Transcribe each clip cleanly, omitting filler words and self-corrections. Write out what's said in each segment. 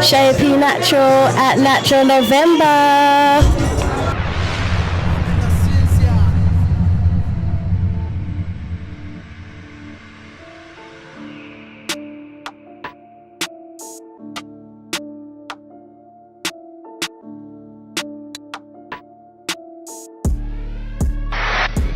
P Natural at Natural November.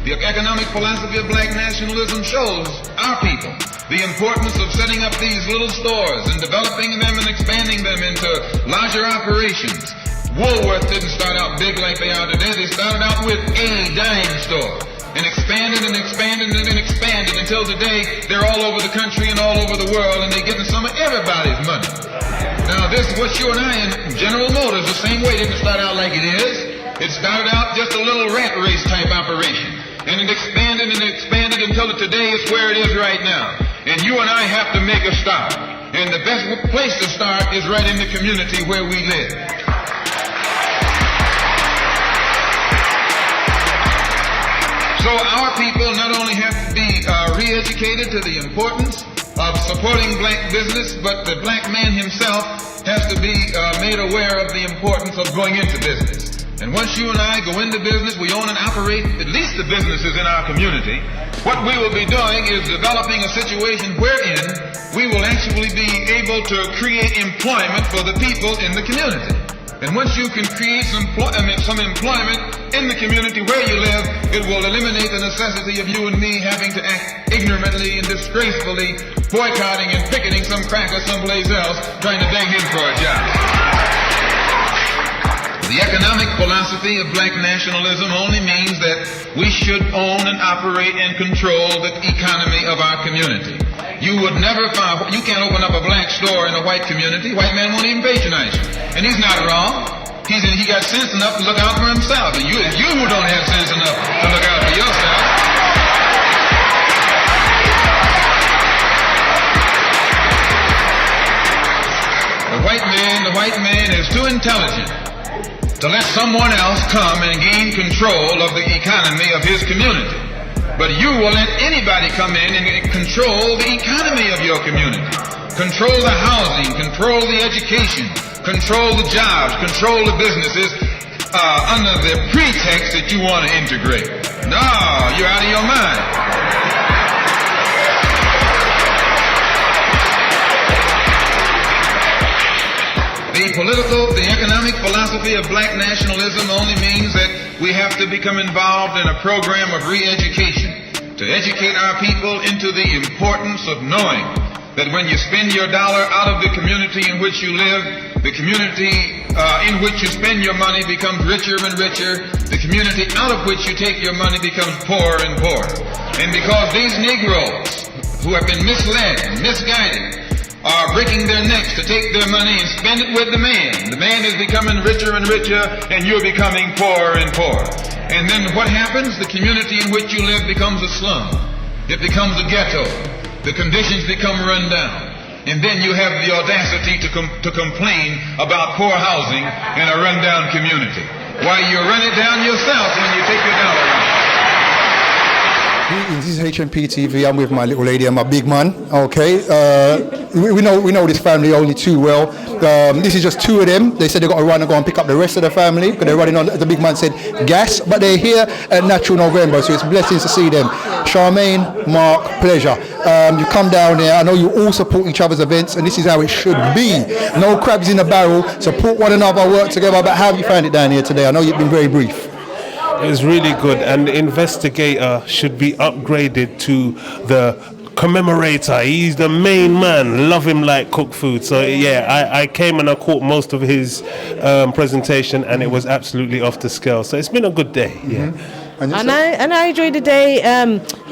The economic philosophy of black nationalism shows our people the importance of setting up these little stores and developing them and expanding them into larger operations. Woolworth didn't start out big like they are today. They started out with a dime store and expanded and expanded and expanded until today they're all over the country and all over the world, and they're getting some of everybody's money. Now this, what you and I in General Motors, the same way, didn't start out like it is. It started out just a little rat race type operation. And it expanded and expanded until today is where it is right now. And you and I have to make a start. And the best place to start is right in the community where we live. So our people not only have to be re-educated to the importance of supporting black business, but the black man himself has to be made aware of the importance of going into business. And once you and I go into business, we own and operate at least the businesses in our community. What we will be doing is developing a situation wherein we will actually be able to create employment for the people in the community. And once you can create some employment in the community where you live, it will eliminate the necessity of you and me having to act ignorantly and disgracefully, boycotting and picketing some cracker someplace else, trying to beg him for a job. The economic philosophy of black nationalism only means that we should own and operate and control the economy of our community. You would never find, you can't open up a black store in a white community. White man won't even patronize you. And he's not wrong. He got sense enough to look out for himself. And you who don't have sense enough to look out for yourself. The white man is too intelligent to let someone else come and gain control of the economy of his community. But you will let anybody come in and control the economy of your community. Control the housing, control the education, control the jobs, control the businesses under the pretext that you want to integrate. No, you're out of your mind. The economic philosophy of black nationalism only means that we have to become involved in a program of re-education to educate our people into the importance of knowing that when you spend your dollar out of the community in which you live, the community in which you spend your money becomes richer and richer. The community out of which you take your money becomes poorer and poorer. And because these Negroes who have been misled and misguided are breaking their necks to take their money and spend it with the man. The man is becoming richer and richer, and you're becoming poorer and poorer. And then what happens? The community in which you live becomes a slum. It becomes a ghetto. The conditions become run down. And then you have the audacity to complain about poor housing in a run-down community. Why, you run it down yourself when you take your dollar out. This is HMP TV. I'm with my little lady and my big man. Okay, we know this family only too well. This is just two of them. They said they got to run and go and pick up the rest of the family because they're running on. The big man said gas, but they're here at Natural November, so it's blessings to see them. Charmaine, Mark, pleasure. You come down here. I know you all support each other's events, and this is how it should be. No crabs in the barrel. Support one another, work together. But how have you found it down here today? I know you've been very brief. It was really good, and the investigator should be upgraded to the commemorator. He's the main man. Love him like cooked food. So yeah, I came and I caught most of his presentation, and it was absolutely off the scale. So it's been a good day. Yeah. And I enjoyed the day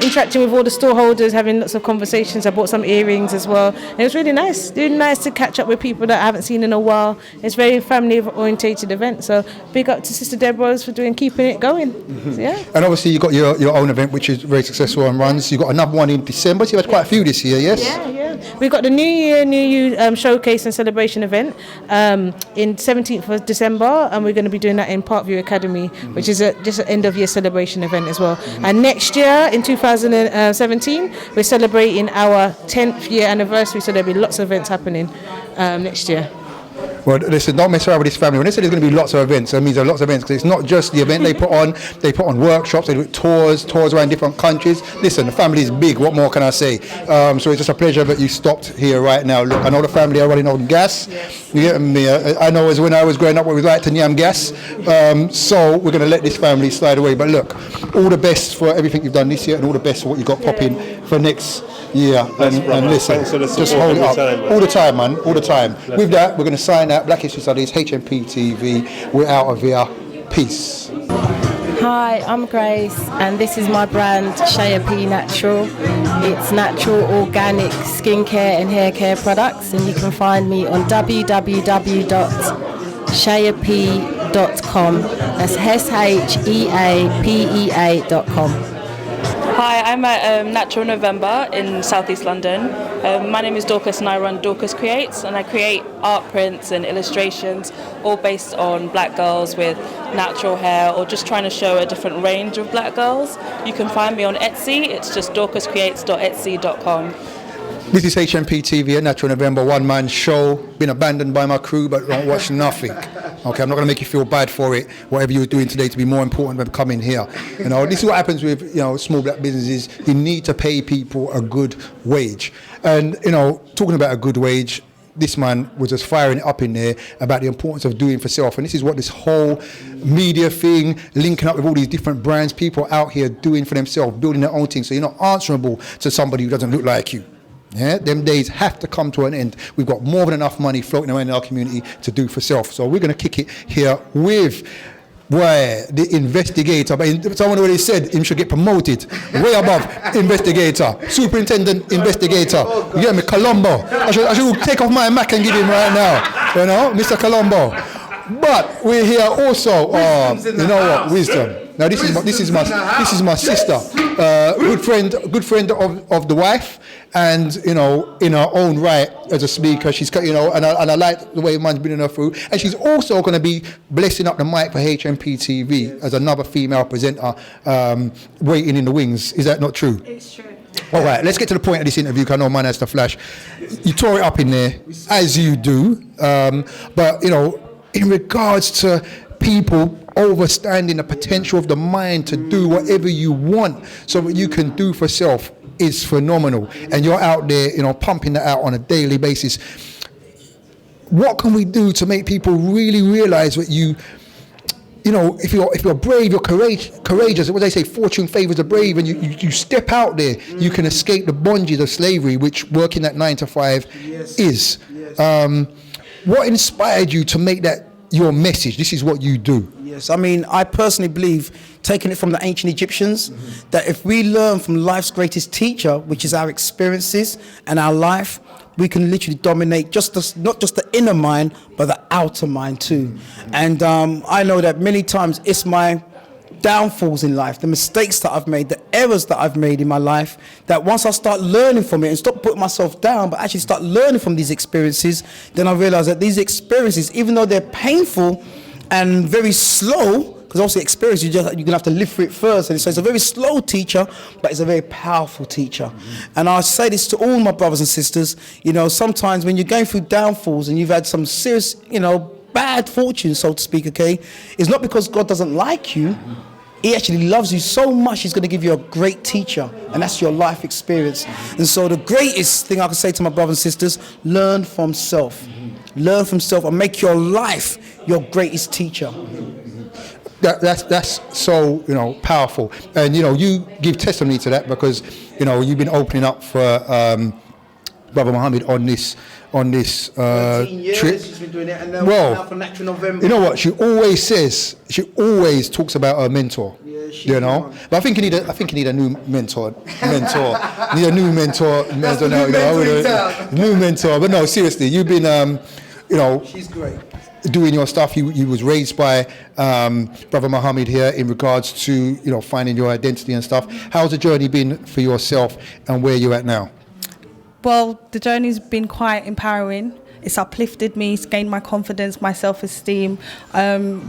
interacting with all the storeholders, having lots of conversations. I bought some earrings as well. And it was really nice to catch up with people that I haven't seen in a while. It's a very family-orientated event. So big up to Sister Deborah's for keeping it going. So, yeah. And obviously you got your own event, which is very successful and runs. You got another one in December. So you had quite a few this year, yes? Yeah. We've got the New Year, New You showcase and celebration event in 17th of December, and we're going to be doing that in Parkview Academy, which is just an end-of-year celebration event as well. And next year, in 2017, we're celebrating our 10th year anniversary, so there'll be lots of events happening next year. Well, listen, don't mess around with this family. When they say there's going to be lots of events, that means there are lots of events, because it's not just the event they put on. They put on workshops, they do tours around different countries. Listen, the family is big. What more can I say? So it's just a pleasure that you stopped here right now. Look, I know the family are running on gas. You get me? I know as when I was growing up, we liked to yam gas. So we're going to let this family slide away. But look, all the best for everything you've done this year, and all the best for what you've got popping for next year. And listen, just hold it up. All the time, man. All the time. With that, we're going to sign out. Black History Studies, HMP TV. We're out of here. Peace. Hi, I'm Grace, and this is my brand, Shea P Natural. It's natural, organic skincare and hair care products, and you can find me on www.sheapea.com. That's SHEAPEA.com. Hi, I'm at Natural November in Southeast London. My name is Dorcas and I run Dorcas Creates, and I create art prints and illustrations all based on black girls with natural hair, or just trying to show a different range of black girls. You can find me on Etsy. It's just dorcascreates.etsy.com. This is HMP TV at Natural November, one-man show. Been abandoned by my crew, but don't watch nothing. Okay, I'm not going to make you feel bad for it. Whatever you're doing today to be more important than coming here. You know, this is what happens with, you know, small black businesses. You need to pay people a good wage. And, you know, talking about a good wage, this man was just firing it up in there about the importance of doing for self. And this is what this whole media thing, linking up with all these different brands, people out here doing for themselves, building their own thing. So you're not answerable to somebody who doesn't look like you. Yeah, them days have to come to an end. We've got more than enough money floating around in our community to do for self. So we're going to kick it here with the investigator. But someone already said him should get promoted way above investigator, superintendent investigator. You get me, Colombo. I should take off my Mac and give him right now. You know, Mr. Colombo. But we're here also. You know what? Wisdom. Now this is my sister, good friend of the wife, and you know, in her own right as a speaker, she's, you know, and I like the way man's bringing her through, and she's also going to be blessing up the mic for HMP TV as another female presenter waiting in the wings. Is that not true? It's true. All right, let's get to the point of this interview, because I know man has to flash. You tore it up in there, as you do, but you know, in regards to people overstanding the potential of the mind to do whatever you want so that you can do for self is phenomenal. And you're out there, you know, pumping that out on a daily basis. What can we do to make people really realize that you know, if you're brave, you're courageous. What they say, fortune favors the brave, and you step out there, you can escape the bondages of slavery, which working that 9 to 5 is. What inspired you to make that your message? This is what you do. Yes, I mean, I personally believe, taking it from the ancient Egyptians, that if we learn from life's greatest teacher, which is our experiences and our life, we can literally dominate not just the inner mind, but the outer mind too. And I know that many times it's my downfalls in life, the mistakes that I've made, the errors that I've made in my life, that once I start learning from it and stop putting myself down, but actually start learning from these experiences, then I realize that these experiences, even though they're painful and very slow, because obviously experience, you're going to have to live through it first, and so it's a very slow teacher, but it's a very powerful teacher. And I say this to all my brothers and sisters, you know, sometimes when you're going through downfalls and you've had some serious, you know, bad fortune, so to speak, okay, it's not because God doesn't like you. He actually loves you so much, he's going to give you a great teacher, and that's your life experience. And so the greatest thing I can say to my brothers and sisters, learn from self. Learn from self and make your life your greatest teacher. That's so, you know, powerful. And, you know, you give testimony to that because, you know, you've been opening up for Brother Muhammad on this 13 years trip. She's been doing it, and now for Natural November. You know what? She always talks about her mentor. Yeah, you know. But I think you need a new mentor. Need a new mentor. New mentor. But no, seriously, you've been, you know. She's great. Doing your stuff. You was raised by Brother Muhammad here in regards to, you know, finding your identity and stuff. How's the journey been for yourself, and where you're at now? Well, the journey's been quite empowering. It's uplifted me, it's gained my confidence, my self-esteem.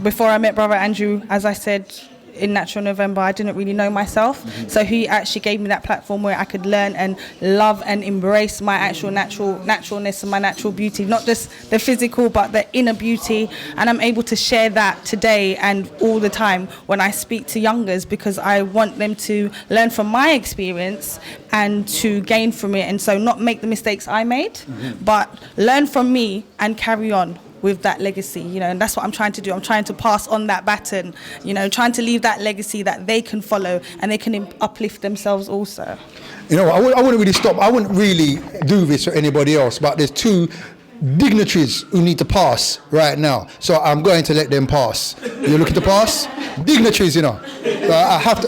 Before I met Brother Andrew, as I said, in Natural November, I didn't really know myself. So he actually gave me that platform where I could learn and love and embrace my actual naturalness and my natural beauty, not just the physical, but the inner beauty. And I'm able to share that today and all the time when I speak to youngers, because I want them to learn from my experience and to gain from it. And so not make the mistakes I made, but learn from me and carry on with that legacy, and that's what I'm trying to do. I'm trying to pass on that baton, trying to leave that legacy that they can follow and they can uplift themselves also. I wouldn't really stop. I wouldn't really do this for anybody else, but there's two dignitaries who need to pass right now. So I'm going to let them pass. You're looking to pass? Dignitaries, I have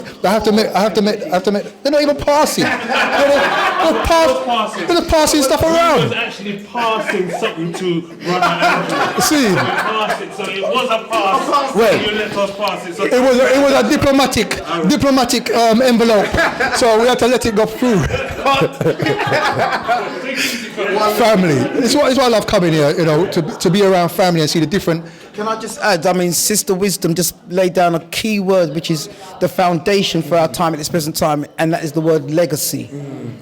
to make, they're not even passing. They're passing stuff around. He was actually passing something to run out. See? So it was a pass. Well, You let us pass it. So it was a diplomatic envelope. So we had to let it go through. Family. It's what I love coming here, to be around family and see the different. Can I just add, Sister Wisdom just laid down a key word, which is the foundation for our time at this present time, and that is the word legacy.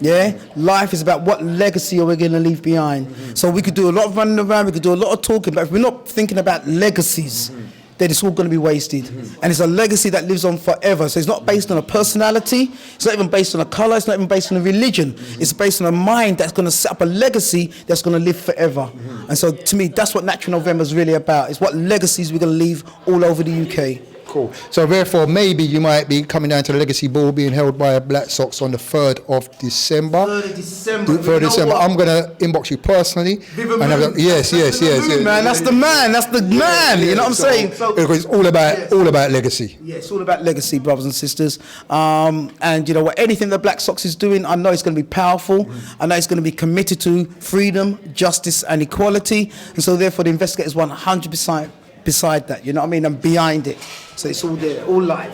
Yeah? Life is about what legacy are we going to leave behind. So we could do a lot of running around, we could do a lot of talking, but if we're not thinking about legacies, then it's all going to be wasted. And it's a legacy that lives on forever. So it's not based on a personality, it's not even based on a colour, it's not even based on a religion. It's based on a mind that's going to set up a legacy that's going to live forever. And so to me, that's what Natural November is really about. It's what legacies we're going to leave all over the UK. Cool. So therefore, maybe you might be coming down to the Legacy Ball being held by Black Sox on the 3rd of December. 3rd of December. 3rd of December. I'm going to inbox you personally. Yes. Man, that's the man. You know what I'm saying? So, it's all about legacy. Yeah, it's all about legacy, brothers and sisters. And anything that Black Sox is doing, I know it's going to be powerful. I know it's going to be committed to freedom, justice, and equality. And so therefore, the investigators 100% beside that, and behind it. So it's all there, all live.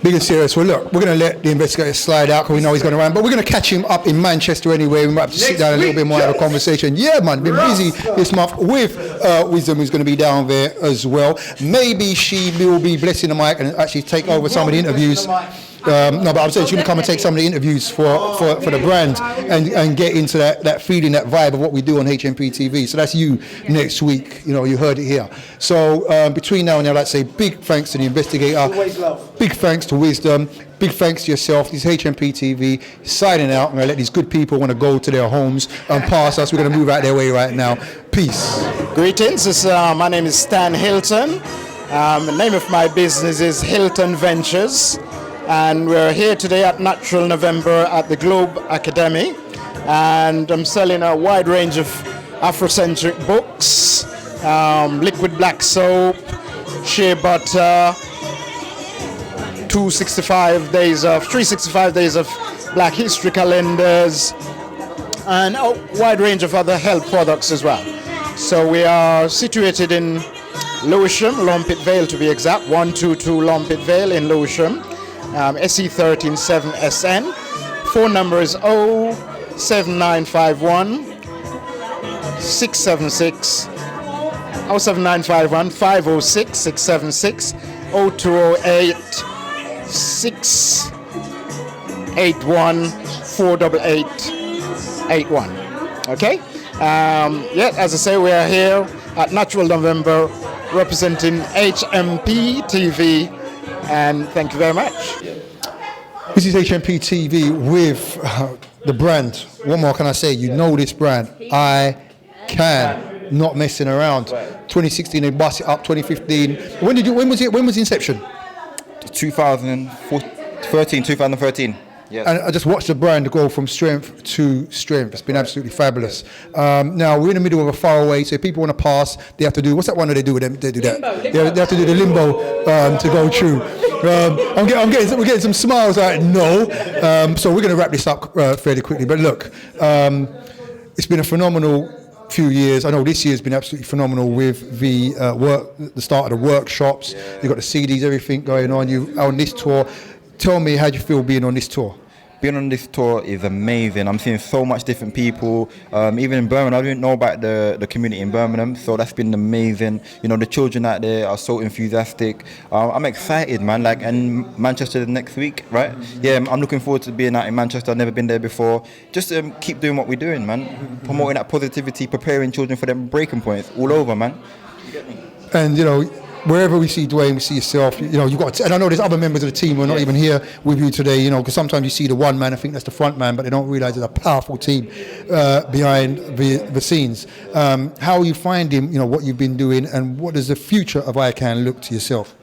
Big and serious. Well, look, we're going to let the investigator slide out because we know he's going around, but we're going to catch him up in Manchester anyway. We might have to sit down a little bit more and have a conversation. Yeah, man, been busy this month with Wisdom, who's going to be down there as well. Maybe she will be blessing the mic and actually take over some of the interviews. No, but I'm saying she's going to come and take some of the interviews for the brand and get into that feeling, that vibe of what we do on HMP TV. So that's you next week. You heard it here. So between now and then, I'd like to say big thanks to the investigator. Always love. Big thanks to Wisdom. Big thanks to yourself. This is HMP TV signing out. I'm going to let these good people want to go to their homes and pass us. We're going to move out their way right now. Peace. Greetings. My name is Stan Hilton. The name of my business is Hilton Ventures. And we're here today at Natural November at the Globe Academy, and I'm selling a wide range of Afrocentric books, liquid black soap, shea butter, 365 days of Black History calendars, and a wide range of other health products as well. So we are situated in Lewisham, Lumpit Vale to be exact, 122 Lumpit Vale in Lewisham. SE13 7SN. Phone number is 07951 676 07951 506 676 0208 681 48881. Okay? As I say, we are here at Natural November representing HMP TV. And thank you very much. This is HMP TV with the brand. What more can I say? You know this brand. I can. Not messing around. 2016 they bust it up. 2015. When was inception? 2013. Yes. And I just watched the brand go from strength to strength. It's been absolutely fabulous. Now we're in the middle of a faraway, so if people want to pass, they have to do, what's that one that they do with them? They do that. Limbo. They have to do the limbo to go through. We're getting some smiles out. No. So we're going to wrap this up fairly quickly. But look, it's been a phenomenal few years. I know this year's been absolutely phenomenal with the start of the workshops. You've got the CDs, everything going on. You on this tour. Tell me how you feel being on this tour. being on this tour is amazing. I'm seeing so much different people. Even in Birmingham, I didn't know about the community in Birmingham, so that's been amazing. You know, the children out there are so enthusiastic. I'm excited, man. Like, and Manchester next week, right? Yeah, I'm looking forward to being out in Manchester. I've never been there before. Just keep doing what we're doing, man. Promoting that positivity, preparing children for them breaking points all over, man. And, you know, wherever we see Dwayne, we see yourself. You know, you've got, and I know there's other members of the team who are not even here with you today. You know, because sometimes you see the one man, I think that's the front man, but they don't realise there's a powerful team behind the scenes. How are you finding, you know, what you've been doing, and what does the future of ICANN look to yourself?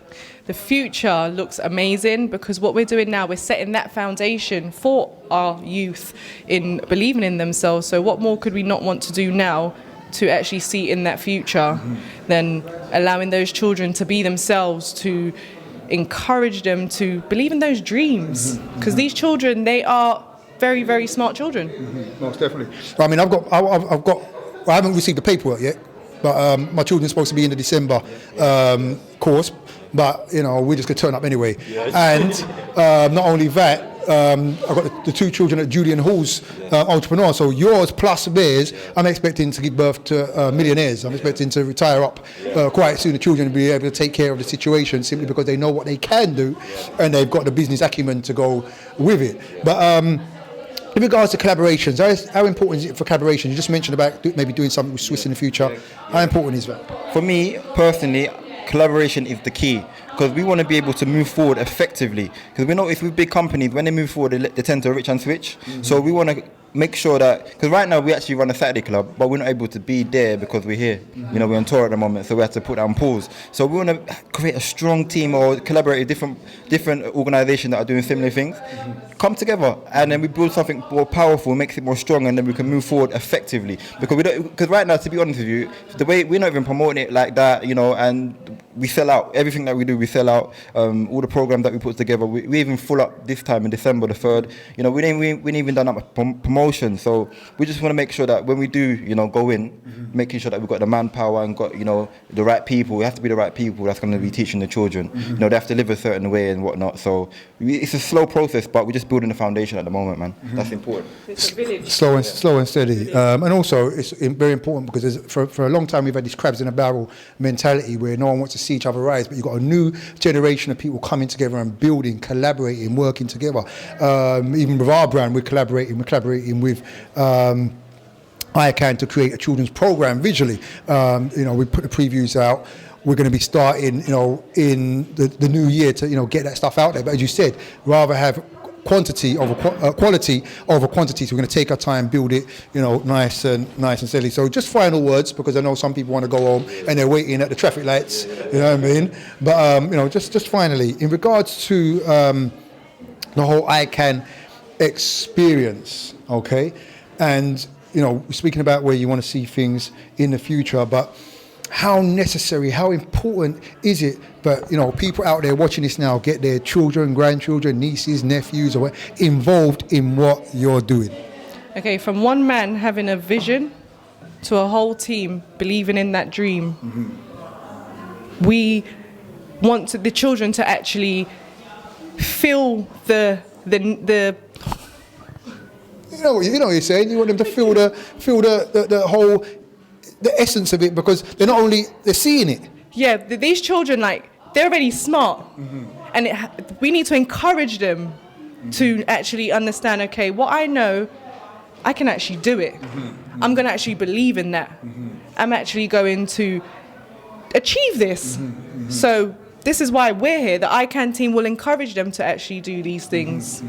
The future looks amazing, because what we're doing now, we're setting that foundation for our youth in believing in themselves. So what more could we not want to do now to actually see in that future than allowing those children to be themselves, to encourage them to believe in those dreams, because these children, they are very, very smart children. Most definitely. I mean, I haven't received the paperwork yet, but my children's supposed to be in the December course, but you know, we're just gonna turn up anyway. Yes. And not only that, I've got the two children at Julian Hall's entrepreneur. So yours plus theirs, I'm expecting to give birth to millionaires. I'm expecting to retire up quite soon. The children will be able to take care of the situation simply because they know what they can do, and they've got the business acumen to go with it. But in regards to collaborations, how important is it for collaboration? You just mentioned about maybe doing something with Swiss in the future. How important is that? For me, personally, collaboration is the key, because we want to be able to move forward effectively. Because we know if with big companies, when they move forward, they tend to rich and switch. So we want to make sure that, because right now we actually run a Saturday club, but we're not able to be there because we're here. You know, we're on tour at the moment, so we have to put that on pause. So we want to create a strong team or collaborate with different organisations that are doing similar things. Come together, and then we build something more powerful, makes it more strong, and then we can move forward effectively. Because right now, to be honest with you, the way we're not even promoting it like that, you know, and we sell out everything that we do. We sell out all the programs that we put together. We even full up this time in December the 3rd. You know, we ain't even done up promotion. So we just want to make sure that when we do, you know, go in, making sure that we've got the manpower and got, you know, the right people. We have to be the right people that's going to be teaching the children. You know, they have to live a certain way and whatnot. So it's a slow process, but we're just building the foundation at the moment, man. That's important. It's a village. Slow and steady. And also, it's very important because for a long time we've had this crabs in a barrel mentality where no one wants to see each other rise, but you've got a new generation of people coming together and building, collaborating, working together. Even with our brand, we're collaborating with ICANN to create a children's program visually. You know, we put the previews out. We're going to be starting, you know, in the new year to, you know, get that stuff out there. But as you said, rather have quality over quantity. So we're going to take our time, build it, you know, nice and steady. So just final words, because I know some people want to go home and they're waiting at the traffic lights. You know what I mean? But you know, just finally, in regards to the whole ICANN experience, okay, and you know, speaking about where you want to see things in the future, but how necessary, how important is it that, you know, people out there watching this now get their children, grandchildren, nieces, nephews, or involved in what you're doing? Okay, from one man having a vision to a whole team believing in that dream. We want the children to actually feel the you know what you're saying. You want them to feel the whole, the essence of it, because they're seeing it. Yeah, these children, like, they're already smart, and we need to encourage them to actually understand. Okay, what I know, I can actually do it. I'm going to actually believe in that. I'm actually going to achieve this. So this is why we're here. The ICANN team will encourage them to actually do these things.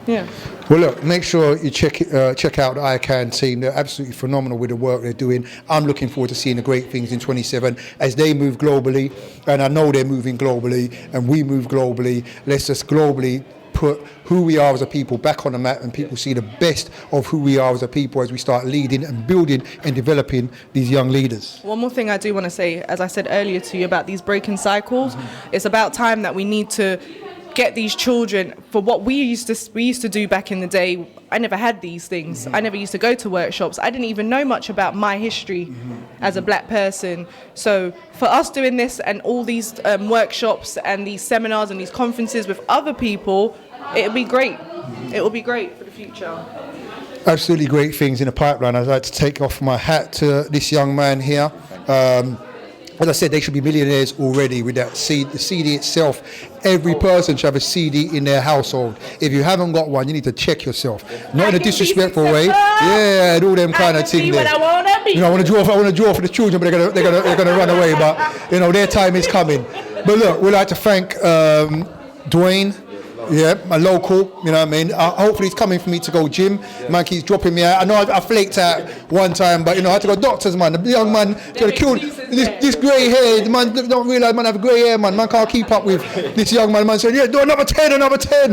Yeah. Well, look, make sure you check out the ICANN team. They're absolutely phenomenal with the work they're doing. I'm looking forward to seeing the great things in 27 as they move globally, and I know they're moving globally, and we move globally. Let's just globally put who we are as a people back on the map, and people see the best of who we are as a people as we start leading and building and developing these young leaders. One more thing I do want to say, as I said earlier to you about these breaking cycles, it's about time that we need to get these children for what we used to do back in the day. I never had these things. I never used to go to workshops. I didn't even know much about my history as a black person. So for us doing this and all these workshops and these seminars and these conferences with other people, it'll be great. It will be great for the future. Absolutely great things in the pipeline. I'd like to take off my hat to this young man here. As I said, they should be millionaires already with that CD. The CD itself, every person should have a CD in their household. If you haven't got one, you need to check yourself. Not in a disrespectful way. Yeah, and all them kind of things there. You know, I want to draw for the children, but they're gonna run away. But you know, their time is coming. But look, we'd like to thank Dwayne. Yeah, my local, you know what I mean? Hopefully he's coming for me to go gym. Man keeps dropping me out. I know I flaked out one time, but you know, I had to go doctors, man. The young man killed this grey hair. The man don't realise man have grey hair, man. Man can't keep up with this young man. Man said, yeah, do another 10. You know what I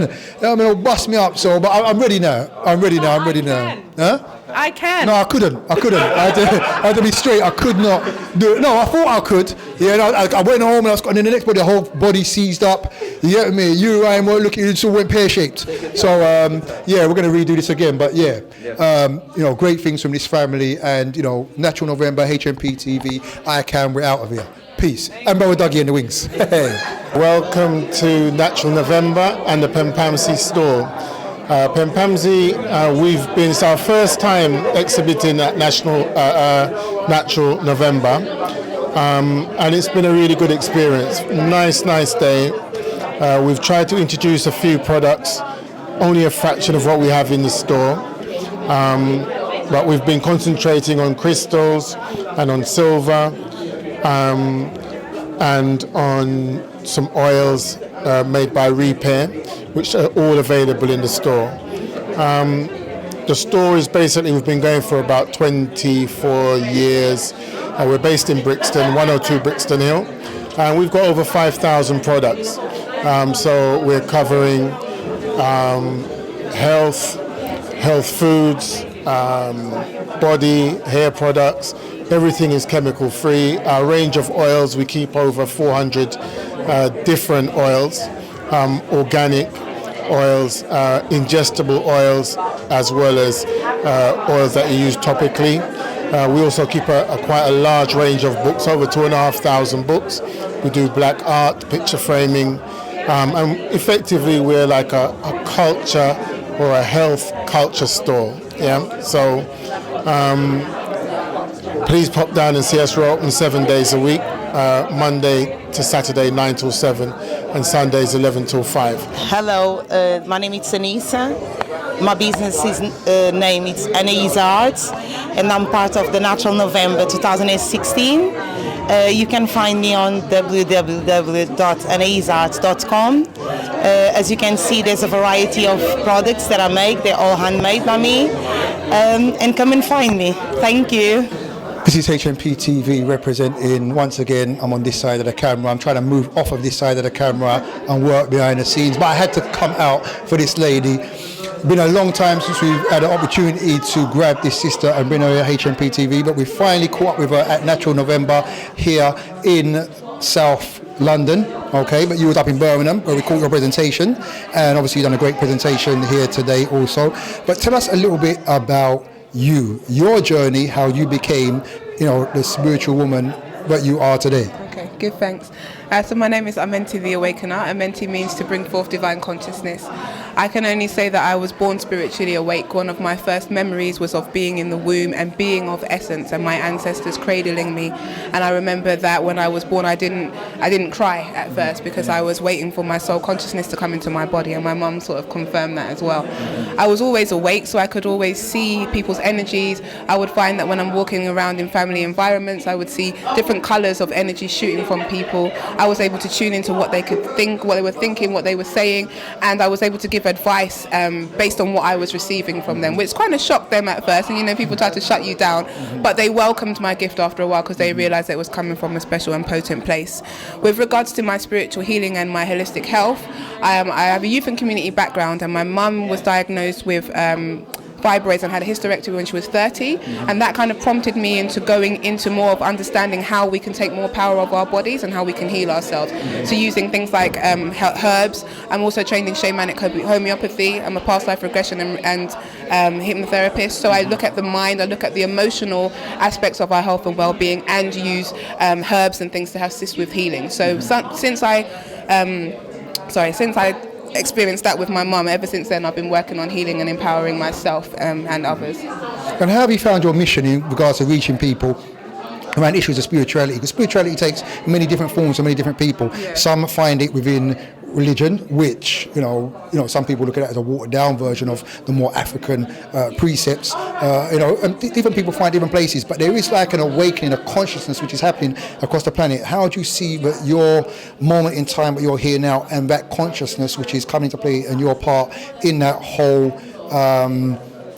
mean? It'll bust me up. So, but I'm ready now. I'm ready now. Huh? I can. No, I couldn't. I had to be straight. I could not do it. No, I thought I could. Yeah, and I went home and then the next body, the whole body seized up. You get me? You, Ryan, weren't looking. It all went pear-shaped. So yeah, we're going to redo this again. But yeah, you know, great things from this family, and you know, Natural November, HMP TV. I can. We're out of here. Peace. And Brother Dougie in the wings. Welcome to Natural November and the Pempamsi store. Pempamsi, it's our first time exhibiting at Natural November, and it's been a really good experience. Nice day. We've tried to introduce a few products, only a fraction of what we have in the store, but we've been concentrating on crystals and on silver, and on some oils made by Repair, which are all available in the store. The store is basically, we've been going for about 24 years. We're based in Brixton, 102 Brixton Hill, and we've got over 5,000 products. So we're covering health foods, body, hair products. Everything is chemical free. Our range of oils, we keep over 400 different oils, organic oils, ingestible oils, as well as oils that you use topically. We also keep quite a large range of books, over 2,500 books. We do black art, picture framing, and effectively we're like a culture or a health culture store. Yeah, so please pop down and see us. We're open 7 days a week, Monday to Saturday 9 till 7, and Sundays 11 till 5. Hello, my name is Anissa. My business name is Anais Arts, and I'm part of the Natural November 2016. You can find me on www.anaisarts.com. As you can see, there's a variety of products that I make. They're all handmade by me. And come and find me. Thank you. This is HMP TV representing, once again, I'm on this side of the camera. I'm trying to move off of this side of the camera and work behind the scenes, but I had to come out for this lady. Been a long time since we've had an opportunity to grab this sister and bring her to HMP TV, but we finally caught up with her at Natural November here in South London, okay, but you was up in Birmingham where we caught your presentation, and obviously you've done a great presentation here today also. But tell us a little bit about you, your journey, how you became, you know, the spiritual woman that you are today. Okay, good, thanks. So my name is Amenti the Awakener. Amenti means to bring forth divine consciousness. I can only say that I was born spiritually awake. One of my first memories was of being in the womb and being of essence, and my ancestors cradling me. And I remember that when I was born, I didn't cry at first because I was waiting for my soul consciousness to come into my body, and my mum sort of confirmed that as well. I was always awake, so I could always see people's energies. I would find that when I'm walking around in family environments, I would see different colours of energy shooting from people. I was able to tune into what they could think, what they were thinking, what they were saying, and I was able to give advice based on what I was receiving from them, which kind of shocked them at first. And you know, people tried to shut you down, but they welcomed my gift after a while because they realized it was coming from a special and potent place. With regards to my spiritual healing and my holistic health, I have a youth and community background, and my mum was diagnosed with fibroids and had a hysterectomy when she was 30, and that kind of prompted me into going into more of understanding how we can take more power of our bodies and how we can heal ourselves. So using things like herbs. I'm also trained in shamanic homeopathy. I'm a past life regression and hypnotherapist. So I look at the mind, I look at the emotional aspects of our health and well-being, and use herbs and things to assist with healing. So since I experienced that with my mum. Ever since then, I've been working on healing and empowering myself and others. And how have you found your mission in regards to reaching people around issues of spirituality? Because spirituality takes many different forms for many different people. Yeah. Some find it within religion, which some people look at it as a watered down version of the more African precepts, and different people find different places, but there is like an awakening, a consciousness which is happening across the planet. How do you see that your moment in time that you're here now and that consciousness which is coming to play and your part in that whole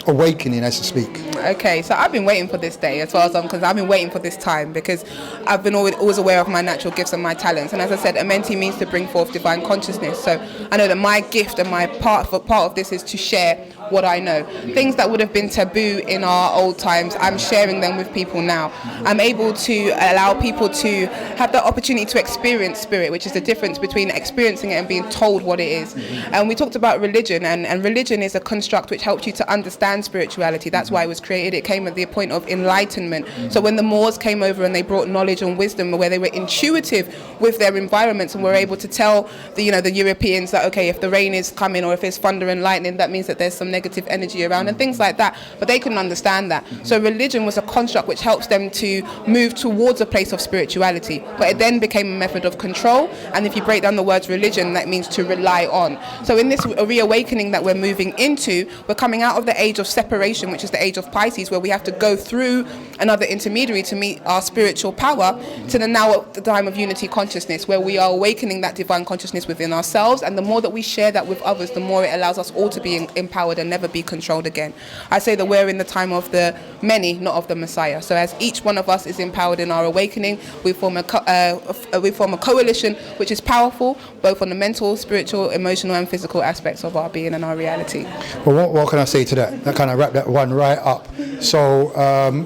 awakening, as to speak? Okay, so I've been waiting for this day, as far as I'm concerned. I've been waiting for this time because I've been always aware of my natural gifts and my talents. And as I said, Amenti means to bring forth divine consciousness. So I know that my gift and my part of this is to share what I know. Things that would have been taboo in our old times, I'm sharing them with people now. I'm able to allow people to have the opportunity to experience spirit, which is the difference between experiencing it and being told what it is. And we talked about religion, and religion is a construct which helps you to understand spirituality. That's why it was created. It came at the point of enlightenment. So when the Moors came over and they brought knowledge and wisdom, where they were intuitive with their environments and were able to tell the Europeans that, okay, if the rain is coming or if it's thunder and lightning, that means that there's some negative energy around and things like that, but they couldn't understand that. So religion was a construct which helps them to move towards a place of spirituality, but it then became a method of control. And if you break down the words religion, that means to rely on. So in this reawakening that we're moving into, we're coming out of the age of separation, which is the age of Pisces, where we have to go through another intermediary to meet our spiritual power, to the now at the time of unity consciousness, where we are awakening that divine consciousness within ourselves. And the more that we share that with others, the more it allows us all to be empowered and never be controlled again. I say that we're in the time of the many, not of the Messiah. So as each one of us is empowered in our awakening, we form a coalition which is powerful, both on the mental, spiritual, emotional and physical aspects of our being and our reality. Well, what can I say to that? That kind of wrap that one right up. So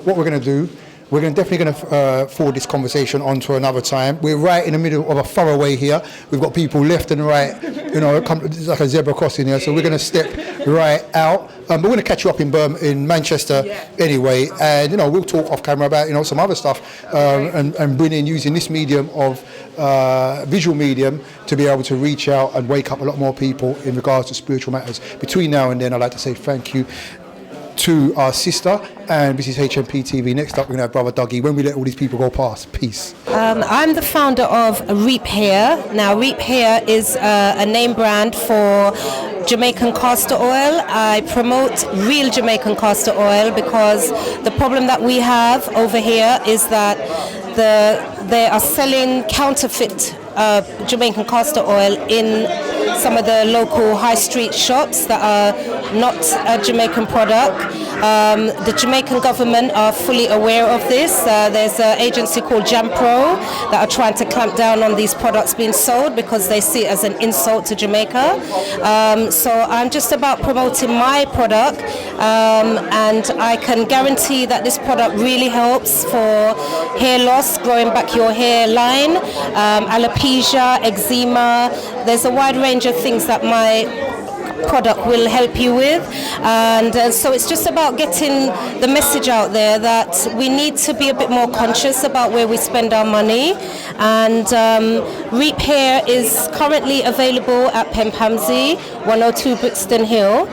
what we're going to do, we're definitely going to forward this conversation on to another time. We're right in the middle of a thoroughway here. We've got people left and right, it's like a zebra crossing here. So we're going to step right out. But we're going to catch you up in Manchester anyway. And, we'll talk off camera about, some other stuff and bring in using this medium of visual medium to be able to reach out and wake up a lot more people in regards to spiritual matters. Between now and then, I'd like to say thank you to our sister, and this is HMP TV. Next up, we're going to have Brother Dougie when we let all these people go past. Peace. I'm the founder of Reap Hair. Now, Reap Hair is a name brand for Jamaican castor oil. I promote real Jamaican castor oil because the problem that we have over here is that they are selling counterfeit Jamaican castor oil in some of the local high street shops that are not a Jamaican product. The Jamaican government are fully aware of this. There's an agency called JamPro that are trying to clamp down on these products being sold because they see it as an insult to Jamaica. So I'm just about promoting my product, and I can guarantee that this product really helps for hair loss, growing back your hairline, alopecia, eczema. There's a wide range of things that my product will help you with, and so it's just about getting the message out there that we need to be a bit more conscious about where we spend our money. And Reap Hair is currently available at Pempamsey, 102 Brixton Hill.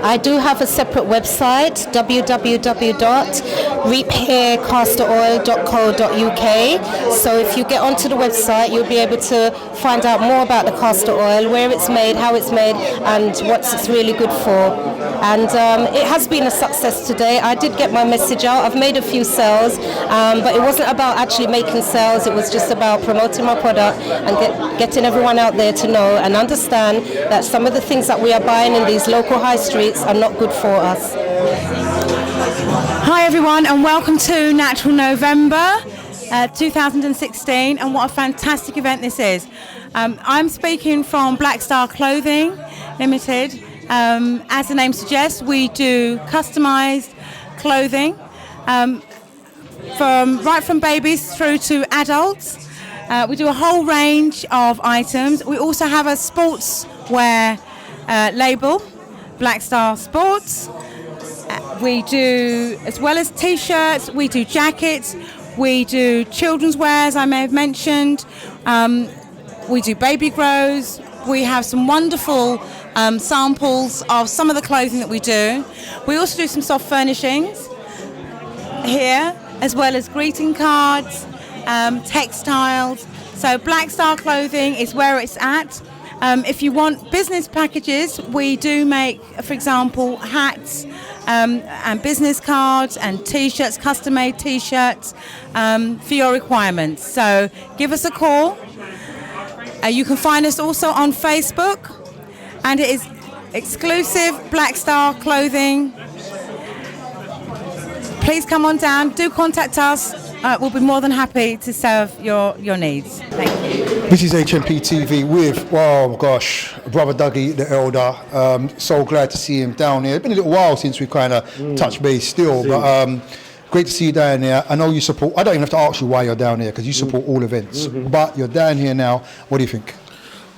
I do have a separate website, www.reaphaircastoroil.co.uk. So if you get onto the website, you'll be able to find out more about the castor oil, where it's made, how it's made, and what it's really good for. And it has been a success today. I did get my message out. I've made a few sales, but it wasn't about actually making sales. It was just about promoting my product and getting everyone out there to know and understand that some of the things that we are buying in these local high streets are not good for us. Hi everyone, and welcome to Natural November 2016, and what a fantastic event this is. I'm speaking from Black Star Clothing Limited. As the name suggests, we do customised clothing from babies through to adults. We do a whole range of items. We also have a sportswear label, Black Star Sports. We do, as well as t-shirts, we do jackets, we do children's wear, as I may have mentioned. We do baby grows, we have some wonderful samples of some of the clothing that we do. We also do some soft furnishings here, as well as greeting cards, textiles. So Black Star Clothing is where it's at. If you want business packages, we do make, for example, hats and business cards and T-shirts, custom-made T-shirts for your requirements. So give us a call. You can find us also on Facebook, and it is exclusive Black Star Clothing. Please come on down, do contact us. We'll be more than happy to serve your needs. Thank you. This is HMP TV with, oh gosh, Brother Dougie, the elder. So glad to see him down here. It's been a little while since we kind of touched base still, but great to see you down there. I know you support, I don't even have to ask you why you're down here, because you support all events, but you're down here now. What do you think?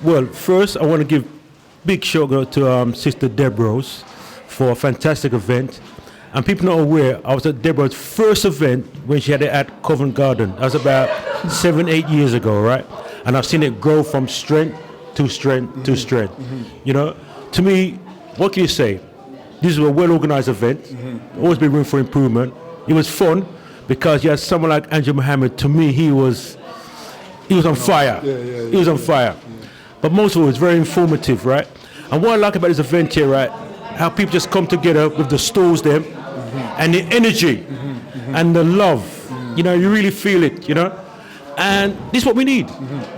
Well, first I want to give big shout out to Sister Deborah's for a fantastic event. And people not aware, I was at Deborah's first event when she had it at Covent Garden. That was about 7-8 years ago, right? And I've seen it grow from strength to strength to strength. You know, to me, what can you say? This is a well-organized event. Always been room for improvement. It was fun because you had someone like Andrew Mohammed. To me, he was on fire. He was on fire. But most of it was very informative, right? And what I like about this event here, right? How people just come together with the stalls there, and the energy and the love. You know, you really feel it, you know. And this is what we need,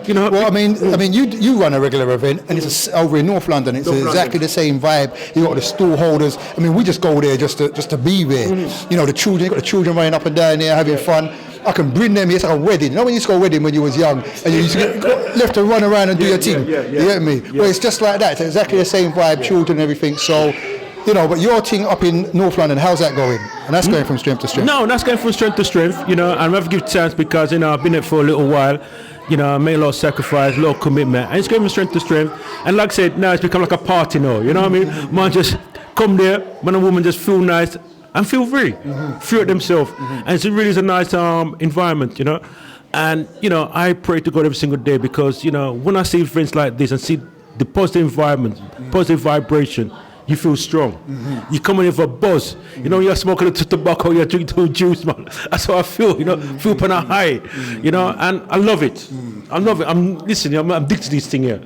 you know. Well, I mean, you run a regular event, and it's over in North London. It's exactly the same vibe. You got the stall holders. I mean, we just go there just to be there. You know, the children. You got the children running up and down there having fun. I can bring them. It's like a wedding. You know when you used to go to a wedding when you was young, and you used to get left to run around and do your thing. You get me? Well, it's just like that. It's exactly the same vibe, children and everything. So, you know, but your thing up in North London, how's that going? And that's going from strength to strength. No, that's going from strength to strength. You know, and I have to give chance because, you know, I've been there for a little while. You know, I made a lot of sacrifice, a lot of commitment, and it's going from strength to strength. And like I said, now it's become like a party now. You know what I mean? Man, just come there, man and woman just feel nice and feel free, feel it themselves. And it really is a nice environment, you know. And, you know, I pray to God every single day because, you know, when I see events like this and see the positive environment, positive vibration, you feel strong. You come in with a buzz. You know, you're smoking a little tobacco, you're drinking juice, man. That's how I feel, you know, feel upon a high, you know, and I love it. I love it. I'm addicted to this thing here.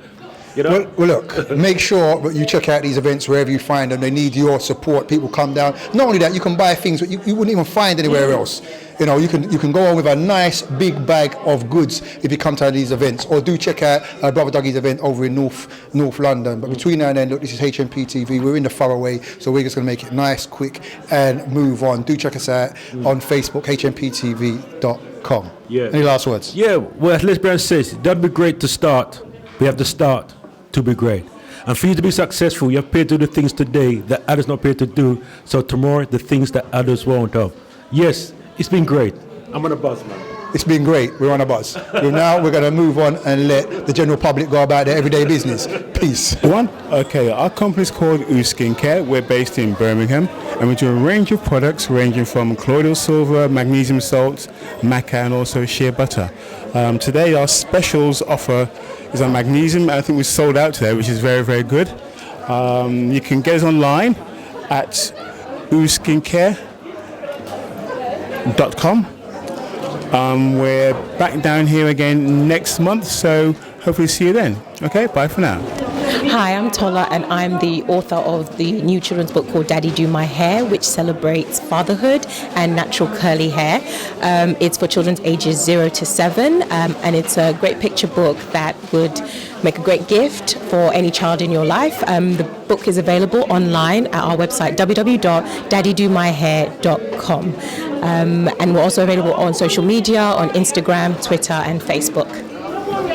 You know? Well, look, make sure that you check out these events wherever you find them. They need your support. People come down. Not only that, you can buy things that you wouldn't even find anywhere else. You know, you can go on with a nice big bag of goods if you come to these events. Or do check out Brother Dougie's event over in North London. But between now and then, look, this is HMP TV. We're in the faraway, so we're just going to make it nice, quick, and move on. Do check us out on Facebook, hmptv.com. Yeah. Any last words? Yeah, well, as Les Brown says, that'd be great to start. We have to start to be great. And for you to be successful, you have to do the things today that others not prepared to do. So tomorrow, the things that others won't have. Yes, it's been great. I'm on a buzz, man. It's been great. We're on a buzz. Now we're going to move on and let the general public go about their everyday business. Peace. Okay, our company is called Ooh Skincare. We're based in Birmingham, and we do a range of products ranging from colloidal silver, magnesium salts, maca, and also shea butter. Today, our specials offer is on magnesium. I think we sold out today, which is very, very good. You can get us online at ooskincare.com. We're back down here again next month, so hopefully see you then. Okay, bye for now. Hi, I'm Tola, and I'm the author of the new children's book called Daddy Do My Hair, which celebrates fatherhood and natural curly hair. It's for children ages 0 to 7, and it's a great picture book that would make a great gift for any child in your life. The book is available online at our website, www.daddydomyhair.com. And we're also available on social media, on Instagram, Twitter, and Facebook.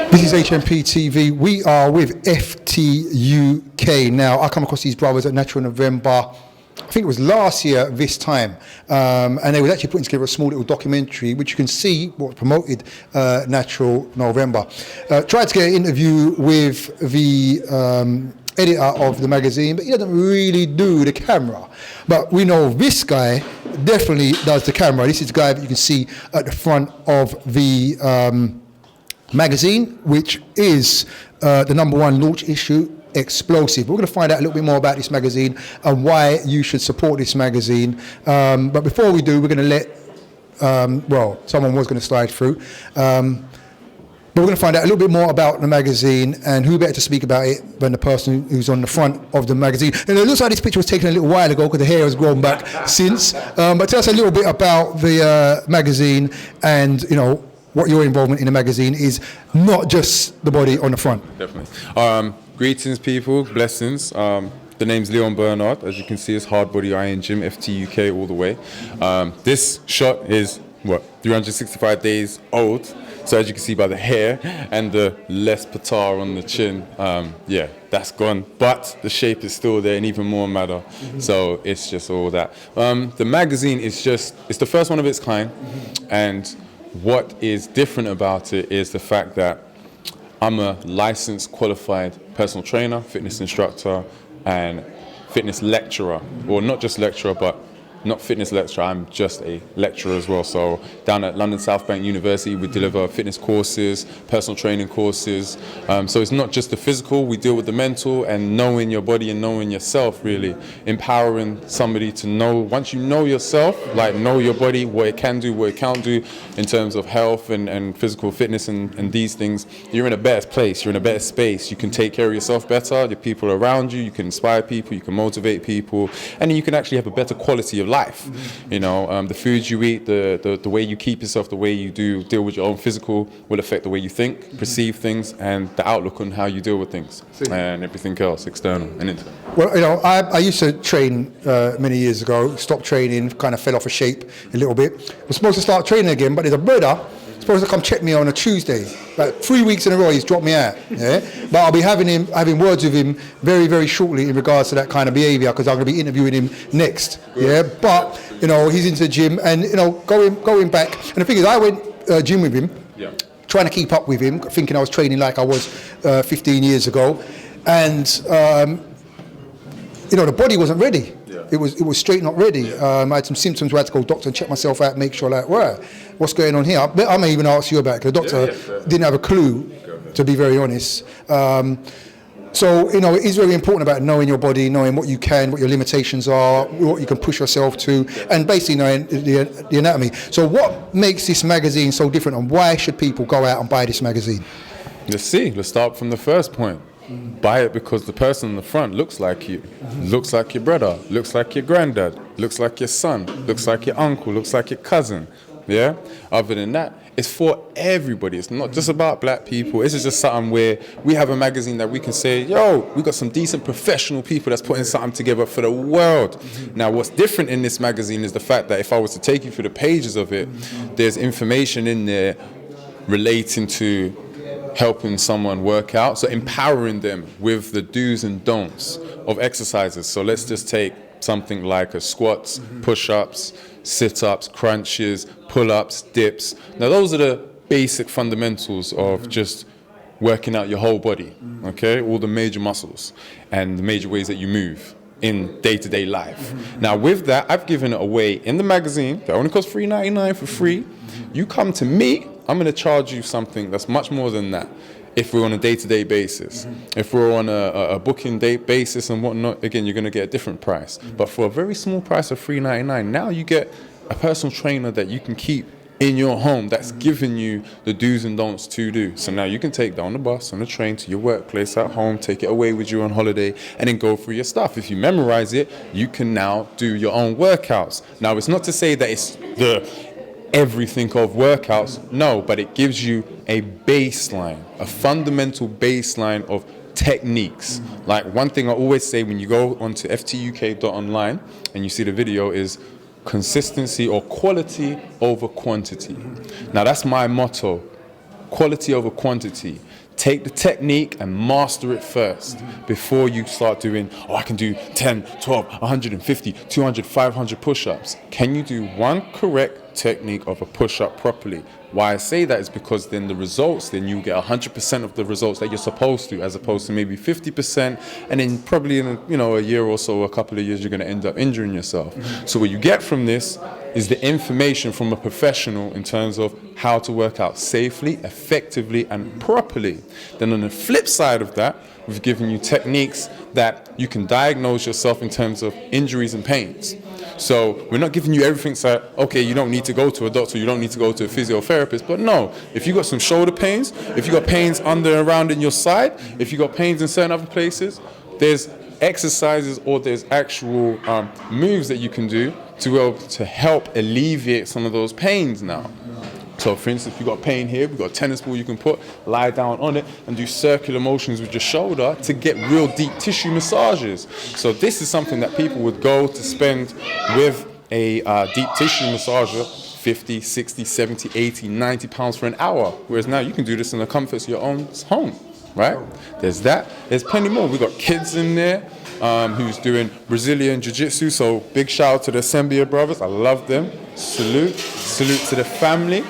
This is HMP TV. We are with FTUK now. I come across these brothers at Natural November. I think it was last year this time, and they were actually putting together a small little documentary which you can see what promoted Natural November. Tried to get an interview with the editor of the magazine, but he doesn't really do the camera. But we know this guy definitely does the camera. This is the guy that you can see at the front of the magazine, which is the #1 launch issue, Explosive. We're going to find out a little bit more about this magazine and why you should support this magazine. But before we do, we're going to let, someone was going to slide through. But we're going to find out a little bit more about the magazine, and who better to speak about it than the person who's on the front of the magazine. And it looks like this picture was taken a little while ago because the hair has grown back since. But tell us a little bit about the magazine and, what your involvement in the magazine is, not just the body on the front. Definitely. Greetings, people. Blessings. The name's Leon Bernard. As you can see, it's Hard Body Iron Gym, FTUK all the way. This shot is, 365 days old. So as you can see by the hair and the less patar on the chin, that's gone. But the shape is still there and even more matter. So it's just all that. The magazine is it's the first one of its kind. And what is different about it is the fact that I'm a licensed, qualified personal trainer, fitness instructor, and fitness lecturer. Well, not just lecturer, but not fitness lecturer, I'm just a lecturer as well. So down at London South Bank University, we deliver fitness courses, personal training courses. So it's not just the physical, we deal with the mental and knowing your body and knowing yourself, really. Empowering somebody to know, once you know yourself, like know your body, what it can do, what it can't do in terms of health and physical fitness and these things, you're in a better place, you're in a better space. You can take care of yourself better, the people around you, you can inspire people, you can motivate people, and you can actually have a better quality of life. The foods you eat, the way you keep yourself, the way you deal with your own physical will affect the way you think, perceive things, and the outlook on how you deal with things and everything else, external and internal. Well, I used to train many years ago, stopped training, kind of fell off a shape a little bit. I was supposed to start training again, but there's a brother supposed to come check me on a Tuesday. Like 3 weeks in a row, he's dropped me out. Yeah, but I'll be having words with him very, very shortly in regards to that kind of behaviour, because I'm going to be interviewing him next. Yeah, but he's into the gym and going back. And the thing is, I went gym with him, trying to keep up with him, thinking I was training like I was 15 years ago, and the body wasn't ready. It was straight not ready. I had some symptoms where I had to go to the doctor and check myself out, make sure what's going on here. I may even ask you about it, because the doctor didn't have a clue, to be very honest. So it is very important about knowing your body, knowing what you can, what your limitations are, what you can push yourself to, and basically knowing the anatomy. So what makes this magazine so different, and why should people go out and buy this magazine? Let's start from the first point. Buy it because the person in the front looks like you, looks like your brother, looks like your granddad, looks like your son, looks like your uncle, looks like your cousin. Yeah? Other than that, it's for everybody. It's not just about black people. This is just something where we have a magazine that we can say, we got some decent professional people that's putting something together for the world. Now, what's different in this magazine is the fact that if I was to take you through the pages of it, there's information in there relating to helping someone work out, so empowering them with the do's and don'ts of exercises. So let's just take something like a squats, push-ups, sit-ups, crunches, pull-ups, dips. Now those are the basic fundamentals of just working out your whole body, okay? All the major muscles and the major ways that you move in day-to-day life. Now with that, I've given it away in the magazine. That only costs $3.99 for free. You come to me, I'm going to charge you something that's much more than that if we're on a day-to-day basis. If we're on a booking date basis and whatnot, again, you're going to get a different price. But for a very small price of $3.99, now you get a personal trainer that you can keep in your home that's giving you the do's and don'ts to do. So now you can take that on the bus, on the train, to your workplace, at home, take it away with you on holiday, and then go through your stuff. If you memorize it, you can now do your own workouts. Now, it's not to say that it's the everything of workouts, no, but it gives you a baseline, a fundamental baseline of techniques. Like one thing I always say when you go onto ftuk.online and you see the video is consistency or quality over quantity. Now that's my motto, quality over quantity. Take the technique and master it first before you start doing, I can do 10, 12, 150, 200, 500 push-ups. Can you do one correct technique of a push-up properly. Why I say that is because then the results, then you get 100% of the results that you're supposed to, as opposed to maybe 50%, and then probably in a year or so, a couple of years, you're going to end up injuring yourself. So what you get from this is the information from a professional in terms of how to work out safely, effectively, and properly. Then on the flip side of that, we've given you techniques that you can diagnose yourself in terms of injuries and pains. So we're not giving you everything so, okay, you don't need to go to a doctor, you don't need to go to a physiotherapist. But no, if you got some shoulder pains, if you got pains under and around in your side, if you got pains in certain other places, there's exercises or there's actual moves that you can do to be able to help alleviate some of those pains now. So for instance, if you've got pain here, we've got a tennis ball you can lie down on it and do circular motions with your shoulder to get real deep tissue massages. So this is something that people would go to spend with a deep tissue massager 50, 60, 70, 80, 90 pounds for an hour. Whereas now you can do this in the comforts of your own home, right? There's that. There's plenty more. We've got kids in there who's doing Brazilian Jiu-Jitsu. So big shout out to the Sembia brothers. I love them. Salute to the family.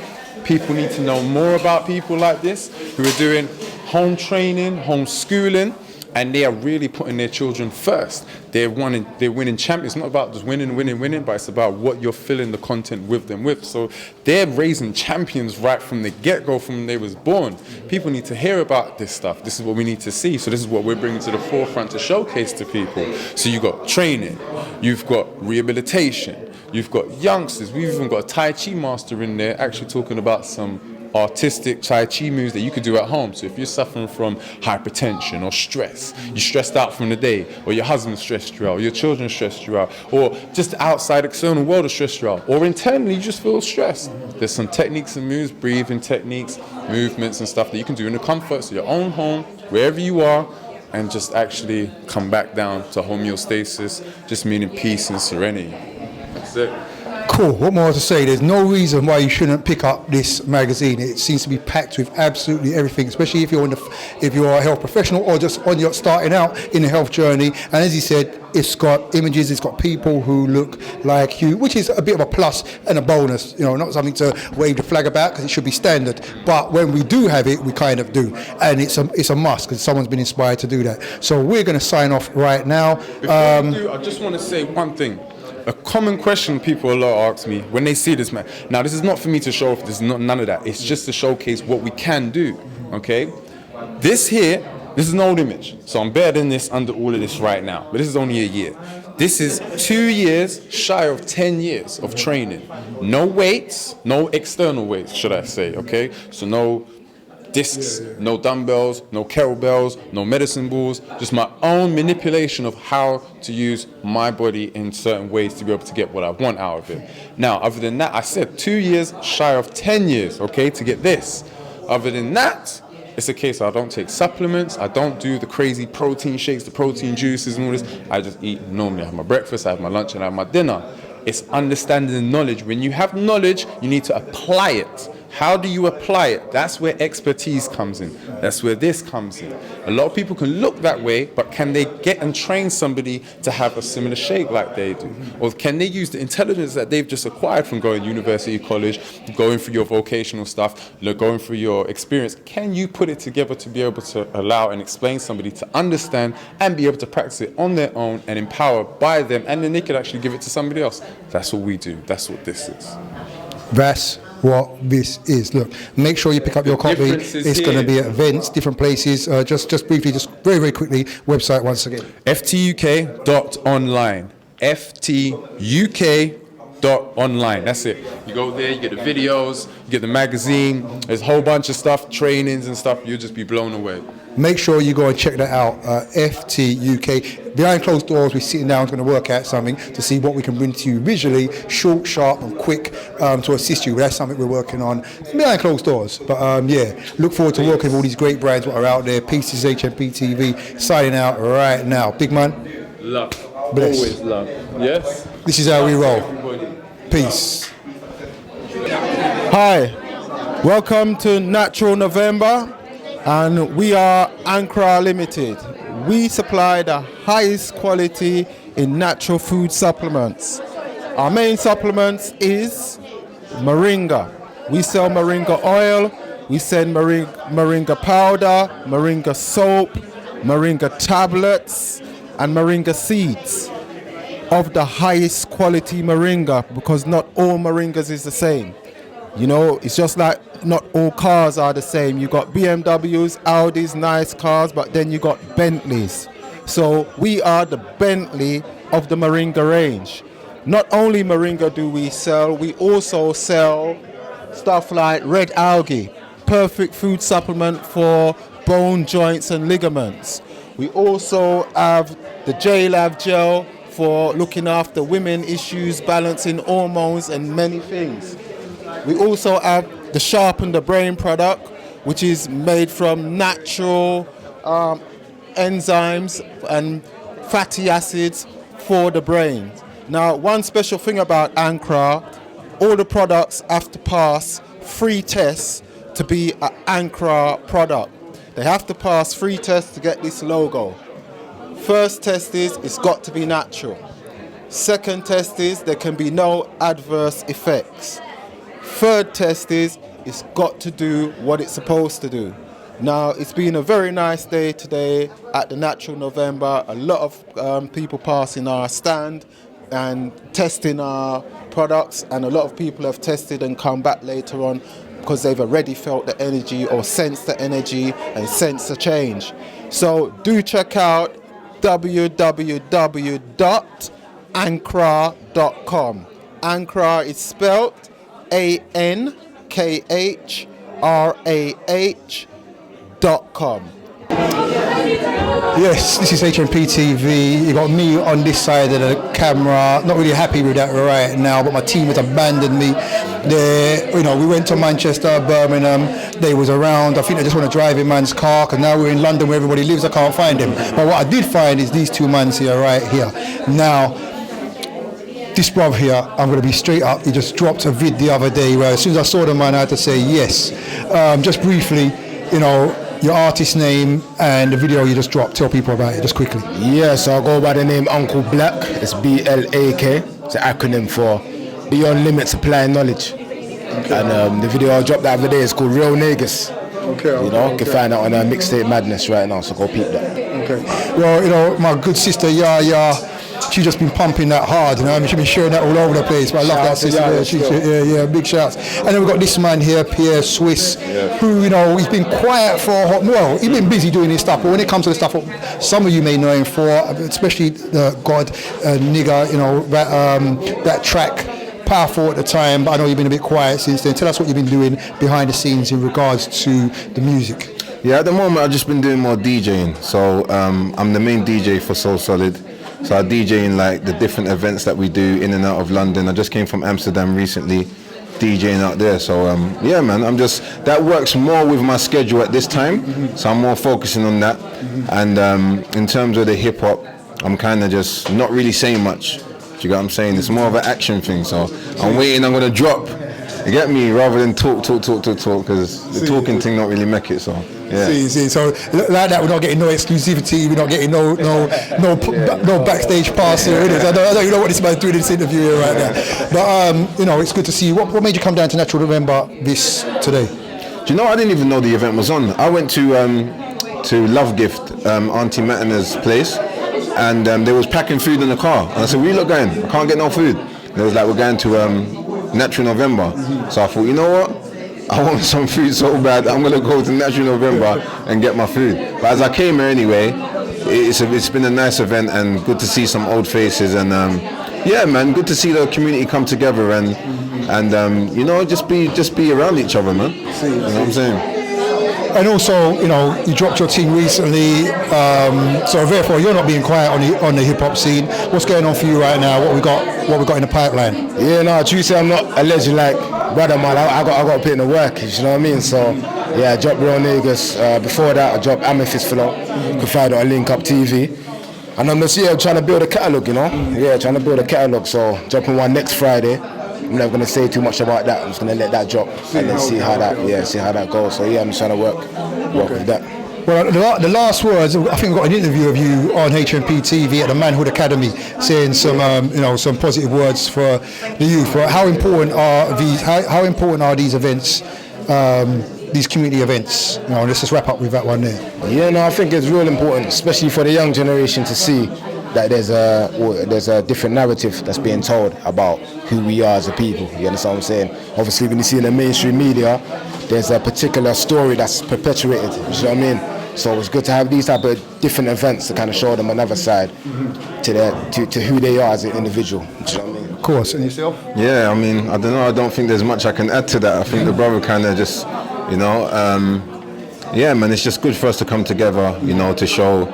People need to know more about people like this who are doing home training, homeschooling, and they are really putting their children first. They're winning champions. It's not about just winning, but it's about what you're filling the content with them with. So they're raising champions right from the get-go, from when they was born. People need to hear about this stuff. This is what we need to see. So this is what we're bringing to the forefront to showcase to people. So you've got training, you've got rehabilitation, you've got youngsters. We've even got a Tai Chi master in there actually talking about some artistic Tai Chi moves that you could do at home. So if you're suffering from hypertension or stress, you're stressed out from the day, or your husband stressed you out, or your children stressed you out, or just the outside external world has stressed you out, or internally you just feel stressed. There's some techniques and moves, breathing techniques, movements and stuff that you can do in the comforts of your own home, wherever you are, and just actually come back down to homeostasis, just meaning peace and serenity. That's it. Cool. What more to say? There's no reason why you shouldn't pick up this magazine. It seems to be packed with absolutely everything, especially if you're a health professional or just on your starting out in the health journey. And as he said, it's got images, it's got people who look like you, which is a bit of a plus and a bonus. Not something to wave the flag about because it should be standard. But when we do have it, we kind of do, and it's a must because someone's been inspired to do that. So we're going to sign off right now. Before we do, I just want to say one thing. A common question people a lot ask me when they see this, man. Now, this is not for me to show off. This is not none of that. It's just to showcase what we can do, okay? This is an old image. So I'm better than this under all of this right now. But this is only a year. This is 2 years shy of 10 years of training. No weights, no external weights, should I say, okay? So no discs, no dumbbells, no kettlebells, no medicine balls, just my own manipulation of how to use my body in certain ways to be able to get what I want out of it. Now, other than that, I said 2 years shy of 10 years, okay, to get this. Other than that, it's a case I don't take supplements, I don't do the crazy protein shakes, the protein juices and all this. I just eat normally. I have my breakfast, I have my lunch, and I have my dinner. It's understanding the knowledge. When you have knowledge, you need to apply it. How do you apply it? That's where expertise comes in. That's where this comes in. A lot of people can look that way, but can they get and train somebody to have a similar shape like they do? Or can they use the intelligence that they've just acquired from going to university, college, going through your vocational stuff, going through your experience? Can you put it together to be able to allow and explain somebody to understand and be able to practice it on their own and empowered by them, and then they could actually give it to somebody else? That's what we do. That's what this is. That's what this is. Look, make sure you pick up your copy. It's going to be at events, different places. Just briefly, just very, very quickly, website once again. ftuk.online. ftuk.online. That's it. You go there, you get the videos, you get the magazine. There's a whole bunch of stuff, trainings and stuff. You'll just be blown away. Make sure you go and check that out. FTUK. Behind closed doors, we're sitting down, going to work out something to see what we can bring to you visually, short, sharp, and quick to assist you. That's something we're working on behind closed doors. But look forward to working with all these great brands that are out there. Peace is HMP TV. Signing out right now. Big man. Love. Bless. Always love. Yes. This is how we roll. Peace. Hi. Welcome to Natural November. And we are Ankara Limited. We supply the highest quality in natural food supplements. Our main supplements is moringa. We sell moringa oil, we sell moringa powder, moringa soap, moringa tablets, and moringa seeds of the highest quality moringa, because not all moringas is the same. You know, it's just like not all cars are the same. You got BMWs, Audis, nice cars, but then you got Bentleys. So we are the Bentley of the moringa range. Not only moringa do we sell, we also sell stuff like red algae, perfect food supplement for bone, joints and ligaments. We also have the J-Lab gel for looking after women issues, balancing hormones and many things. We also have the Sharpen the Brain product, which is made from natural enzymes and fatty acids for the brain. Now, one special thing about Ankara, all the products have to pass 3 tests to be an Ankara product. They have to pass 3 tests to get this logo. First test is it's got to be natural. Second test is there can be no adverse effects. Third test is it's got to do what it's supposed to do. Now, it's been a very nice day today at the Natural November. A lot of people passing our stand and testing our products, and a lot of people have tested and come back later on because they've already felt the energy or sensed the energy and sensed the change. So do check out www.ankara.com. Ankara is spelled ANKHRAH.com. Yes, this is HMP TV. You got me on this side of the camera. Not really happy with that right now, but my team has abandoned me. We went to Manchester, Birmingham. They was around. I think they just want to drive in man's car, because now we're in London where everybody lives. I can't find them. But what I did find is these 2 mans here, right here. Now, this bruv here, I'm going to be straight up. He just dropped a vid the other day where as soon as I saw the man, I had to say yes. Just briefly, your artist name and the video you just dropped. Tell people about it just quickly. Yes, I go by the name Uncle Black. It's BLAK. It's an acronym for Beyond Limits Applying Knowledge. Okay. And the video I dropped the other day is called Real Niggas. Okay. You can find it on Mixtape Madness right now, so go peep that. Okay. Well, my good sister Yaya, she's just been pumping that hard, she's been sharing that all over the place. But I love that sister. Big shouts. And then we've got this man here, Pierre Swiss, who, he's been quiet for he's been busy doing his stuff, but when it comes to the stuff, some of you may know him for, especially the God Nigga, that track, powerful at the time, but I know you've been a bit quiet since then. Tell us what you've been doing behind the scenes in regards to the music. Yeah, at the moment I've just been doing more DJing. So I'm the main DJ for Soul Solid. So I DJ in like the different events that we do in and out of London. I just came from Amsterdam recently, DJing out there. So yeah, man, that works more with my schedule at this time. So I'm more focusing on that. And in terms of the hip hop, I'm kind of just not really saying much. Do you get what I'm saying? It's more of an action thing. So I'm waiting, I'm gonna drop. You get me? Rather than talk, because the talking thing don't really make it. So yeah. See. So like that, we're not getting no exclusivity. We're not getting no backstage pass here. I know you know what this man's doing in this interview here right now. But it's good to see you. What made you come down to Natural November today? Do you know I didn't even know the event was on. I went to Love Gift, Auntie Matina's place, and they was packing food in the car. And I said, where you lot going? I can't get no food. They was like, we're going to Natural November. So I thought, you know what? I want some food so bad, I'm going to go to Natural November and get my food. But as I came here anyway, it's been a nice event and good to see some old faces. And yeah, man, good to see the community come together and just be around each other, man. You know what I'm saying? And also, you dropped your team recently, so therefore you're not being quiet on the hip hop scene. What's going on for you right now? What we got in the pipeline? Yeah, no, Tuesday I'm not a legend like brother man. I got to put in the work. You know what I mean? So yeah, I dropped Real Niggas. Before that, I dropped Amethyst Flow. You can find it on Link Up TV. And I'm just trying to build a catalogue. Yeah, trying to build a catalogue. So dropping one next Friday. I'm not going to say too much about that. I'm just going to let that drop and then see how that goes. So yeah, I'm just trying to work with that. Well, the last words, I think we got an interview of you on HMP TV at the Manhood Academy, saying some, some positive words for the youth. How important are these? How important are these events? These community events. Let's just wrap up with that one there. Yeah, no, I think it's real important, especially for the young generation, to see that there's a different narrative that's being told about who we are as a people. You understand what I'm saying? Obviously, when you see in the mainstream media, there's a particular story that's perpetuated. You know what I mean? So it's good to have these type of different events to kind of show them another side to who they are as an individual. You know what I mean? Of course. And yourself? Yeah, I mean, I don't know. I don't think there's much I can add to that. I think the brother kind of just, yeah, man, it's just good for us to come together, to show,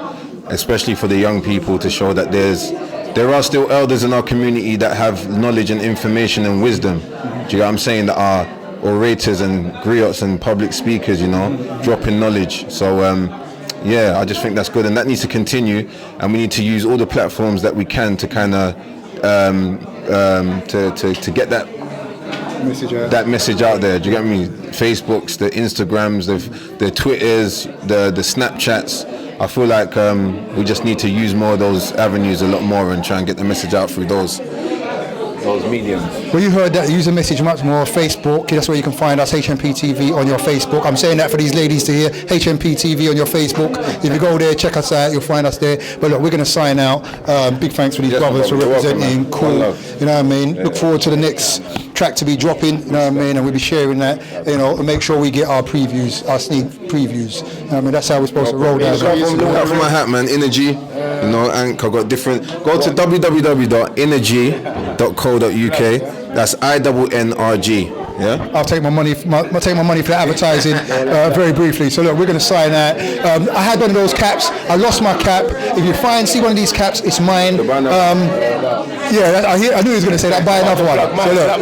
especially for the young people, to show that there are still elders in our community that have knowledge and information and wisdom. Do you know what I'm saying? That are orators and griots and public speakers, dropping knowledge. So, yeah, I just think that's good, and that needs to continue. And we need to use all the platforms that we can to kind of to get that message out there. Do you get me? Facebooks, the Instagrams, the Twitters, the Snapchats. I feel like we just need to use more of those avenues a lot more and try and get the message out through those mediums. Well, you heard that. Use the message much more. Facebook, that's where you can find us, HMP TV on your Facebook. I'm saying that for these ladies to hear, HMP TV on your Facebook. If you go there, check us out, you'll find us there. But look, we're going to sign out. Big thanks for these brothers for representing. Cool. You know what I mean? Yeah. Look forward to the next track to be dropping, you know what I mean? And we'll be sharing that, and make sure we get our previews, our sneak previews. You know what I mean? That's how we're supposed to roll down. Look out for my hat, man. Energy. Anchor got different. Go to www.energy.co.uk. That's INNRG. Yeah. I'll take my money for the advertising very briefly. So look, we're going to sign that. I had one of those caps. I lost my cap. If you see one of these caps, it's mine. Yeah, I knew he was going to say that. Buy another one. So look,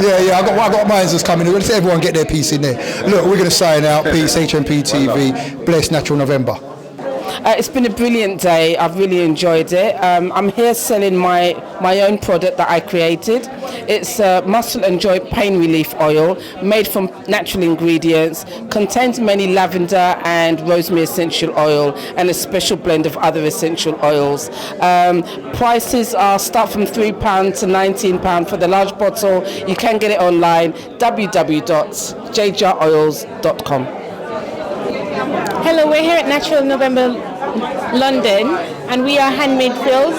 yeah, I got mine just coming. We're going to say everyone get their piece in there. Look, we're going to sign out. Peace, HMP TV. Bless Natural November. It's been a brilliant day. I've really enjoyed it. I'm here selling my own product that I created. It's muscle and joint pain relief oil made from natural ingredients, contains many lavender and rosemary essential oil and a special blend of other essential oils. Prices start from £3 to £19 for the large bottle. You can get it online, www.jjaroils.com. Hello, we're here at Natural November London, and we are Handmade Fills,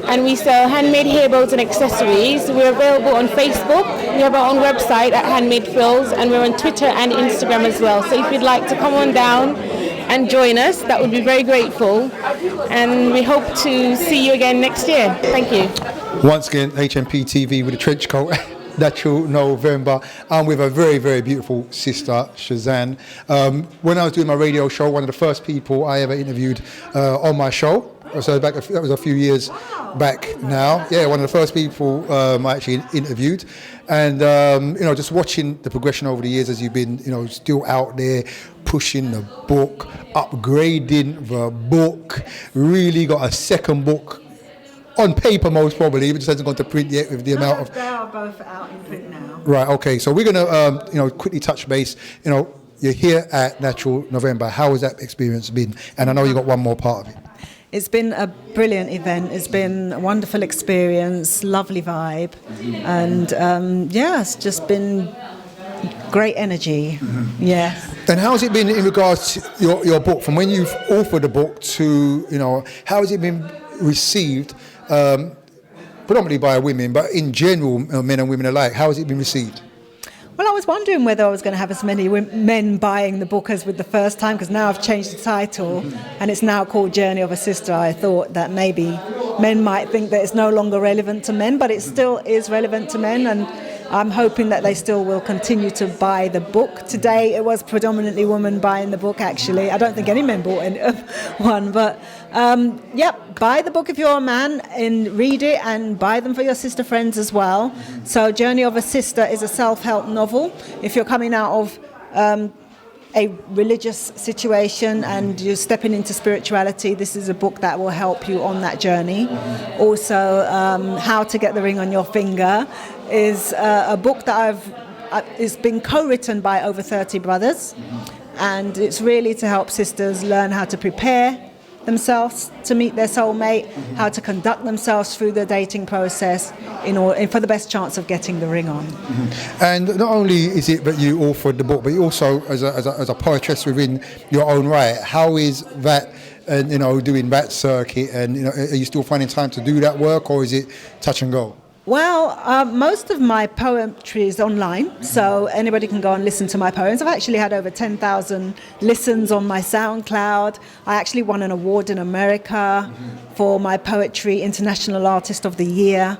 and we sell handmade hair bows and accessories. We're available on Facebook. We have our own website at Handmade Fills, and we're on Twitter and Instagram as well. So if you'd like to come on down and join us, that would be very grateful, and we hope to see you again next year. Thank you. Once again, HMP TV with a trench coat. Natural November. I'm with a very, very beautiful sister, Shazan. When I was doing my radio show, one of the first people I ever interviewed on my show, so that was a few years back now. Yeah, one of the first people I actually interviewed. And, just watching the progression over the years as you've been, still out there pushing the book, upgrading the book, really got a second book on paper most probably, it just hasn't gone to print yet with the amount of... They are both out in print now. Right, okay, so we're going to, quickly touch base. You're here at Natural November. How has that experience been? And I know you got one more part of it. It's been a brilliant event. It's been a wonderful experience, lovely vibe. And, it's just been great energy. Mm-hmm. Yeah. And how has it been in regards to your book? From when you've authored the book to, how has it been received? Predominantly by women, but in general, men and women alike. How has it been received? Well, I was wondering whether I was going to have as many men buying the book as with the first time, because now I've changed the title and it's now called Journey of a Sister. I thought that maybe men might think that it's no longer relevant to men, but it still is relevant to men, and I'm hoping that they still will continue to buy the book. Today it was predominantly women buying the book, actually. I don't think any men bought one, but buy the book if you're a man and read it, and buy them for your sister friends as well. So Journey of a Sister is a self-help novel. If you're coming out of a religious situation and you're stepping into spirituality, this is a book that will help you on that journey. Also, How to Get the Ring on Your Finger is a book that it's been co-written by over 30 brothers. and it's really to help sisters learn how to prepare themselves to meet their soulmate, how to conduct themselves through the dating process for the best chance of getting the ring on. And not only is it that you authored the book, but you also, as a poetess within your own right, how is that, and doing that circuit, and are you still finding time to do that work, or is it touch and go? Well, most of my poetry is online, so anybody can go and listen to my poems. I've actually had over 10,000 listens on my SoundCloud. I actually won an award in America for my poetry, International Artist of the Year,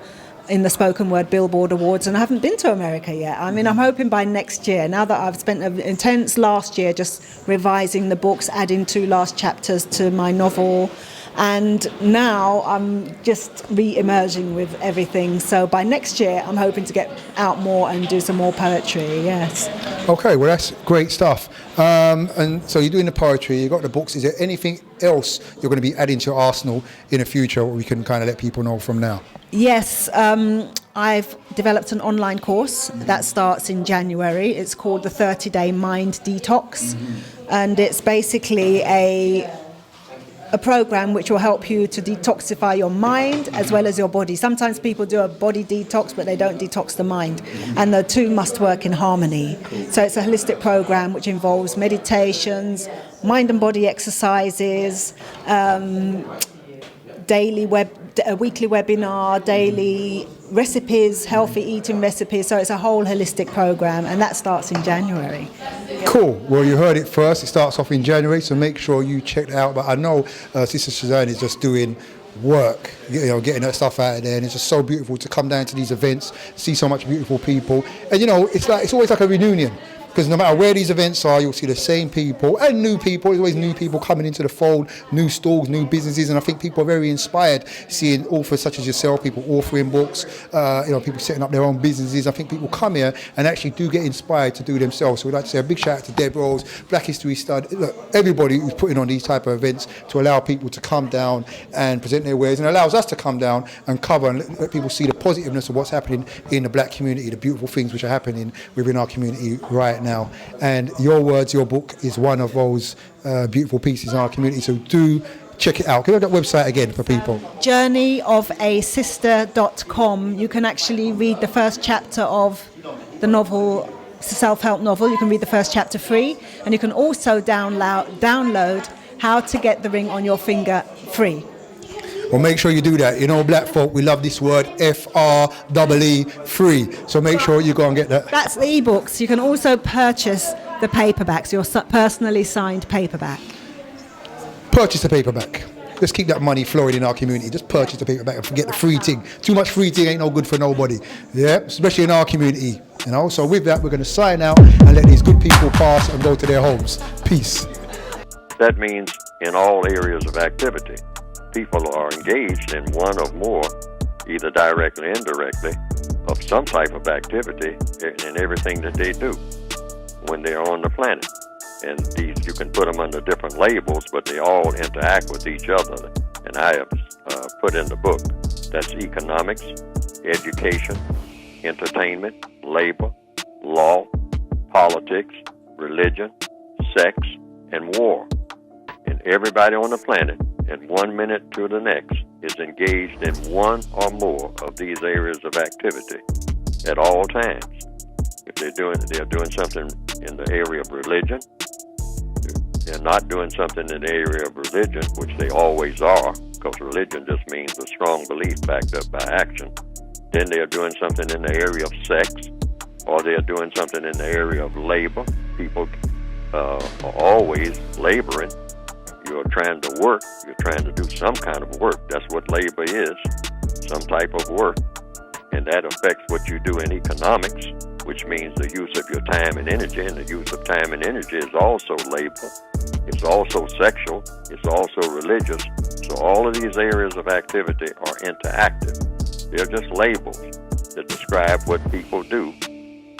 in the Spoken Word Billboard Awards, and I haven't been to America yet. I mean, I'm hoping by next year, now that I've spent an intense last year just revising the books, adding 2 last chapters to my novel, and now I'm just re-emerging with everything. So by next year, I'm hoping to get out more and do some more poetry, yes. Okay, well, that's great stuff. And so you're doing the poetry, you've got the books. Is there anything else you're going to be adding to your arsenal in the future, what we can kind of let people know from now? Yes, I've developed an online course that starts in January. It's called the 30-Day Mind Detox, and it's basically a program which will help you to detoxify your mind as well as your body. Sometimes people do a body detox, but they don't detox the mind, and the two must work in harmony. So it's a holistic program which involves meditations, mind and body exercises, weekly webinar, daily recipes, healthy eating recipes. So it's a whole holistic program, and that starts in January. Cool. Well, you heard it first. It starts off in January, so make sure you check it out. But I know Sister Suzanne is just doing work, getting that stuff out of there, and it's just so beautiful to come down to these events, see so much beautiful people, and it's always like a reunion. Because no matter where these events are, you'll see the same people and new people. There's always new people coming into the fold, new stalls, new businesses, and I think people are very inspired seeing authors such as yourself, people authoring books, people setting up their own businesses. I think people come here and actually do get inspired to do themselves. So we'd like to say a big shout out to Deb Rose, Black History Stud, everybody who's putting on these type of events to allow people to come down and present their wares, and allows us to come down and cover and let people see the positiveness of what's happening in the black community, the beautiful things which are happening within our community right now. And your words, your book is one of those beautiful pieces in our community, so do check it out. Give me that website again for people. journeyofaSister.com. You can actually read the first chapter of the novel, it's a self-help novel. You can read the first chapter free, and you can also download How to Get the Ring on Your Finger free. Well, make sure you do that. Black folk, we love this word, FREE, free. So make sure you go and get that. That's the ebooks. You can also purchase the paperbacks, your personally signed paperback. Purchase the paperback. Let's keep that money flowing in our community. Just purchase the paperback and forget the free thing. Too much free thing ain't no good for nobody. Yeah, especially in our community. So with that, we're going to sign out and let these good people pass and go to their homes. Peace. That means in all areas of activity. People are engaged in one or more, either directly or indirectly, of some type of activity in everything that they do when they're on the planet. And these, you can put them under different labels, but they all interact with each other. And I have put in the book, that's economics, education, entertainment, labor, law, politics, religion, sex, and war. And everybody on the planet, in 1 minute to the next, is engaged in one or more of these areas of activity at all times. If they're doing something in the area of religion, they're not doing something in the area of religion, which they always are, because religion just means a strong belief backed up by action. Then they're doing something in the area of sex, or they're doing something in the area of labor. People are always laboring. You're trying to work. You're trying to do some kind of work. That's what labor is, some type of work. And that affects what you do in economics, which means the use of your time and energy. And the use of time and energy is also labor. It's also sexual. It's also religious. So all of these areas of activity are interactive. They're just labels that describe what people do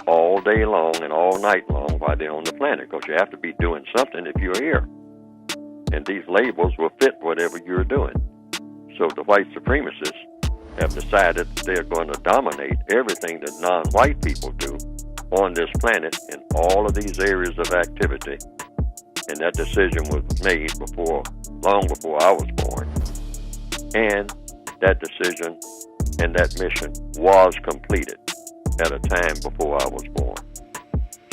all day long and all night long while they're on the planet, because you have to be doing something if you're here. And these labels will fit whatever you're doing. So the white supremacists have decided they're going to dominate everything that non-white people do on this planet in all of these areas of activity And that decision was made long before I was born. And that decision and that mission was completed at a time before I was born.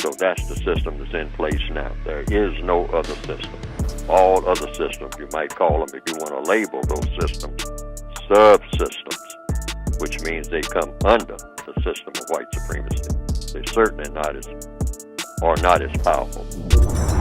So that's the system that's in place now. There is no other system. All other systems, you might call them, if you want to label those systems, subsystems, which means they come under the system of white supremacy. They certainly are not as powerful.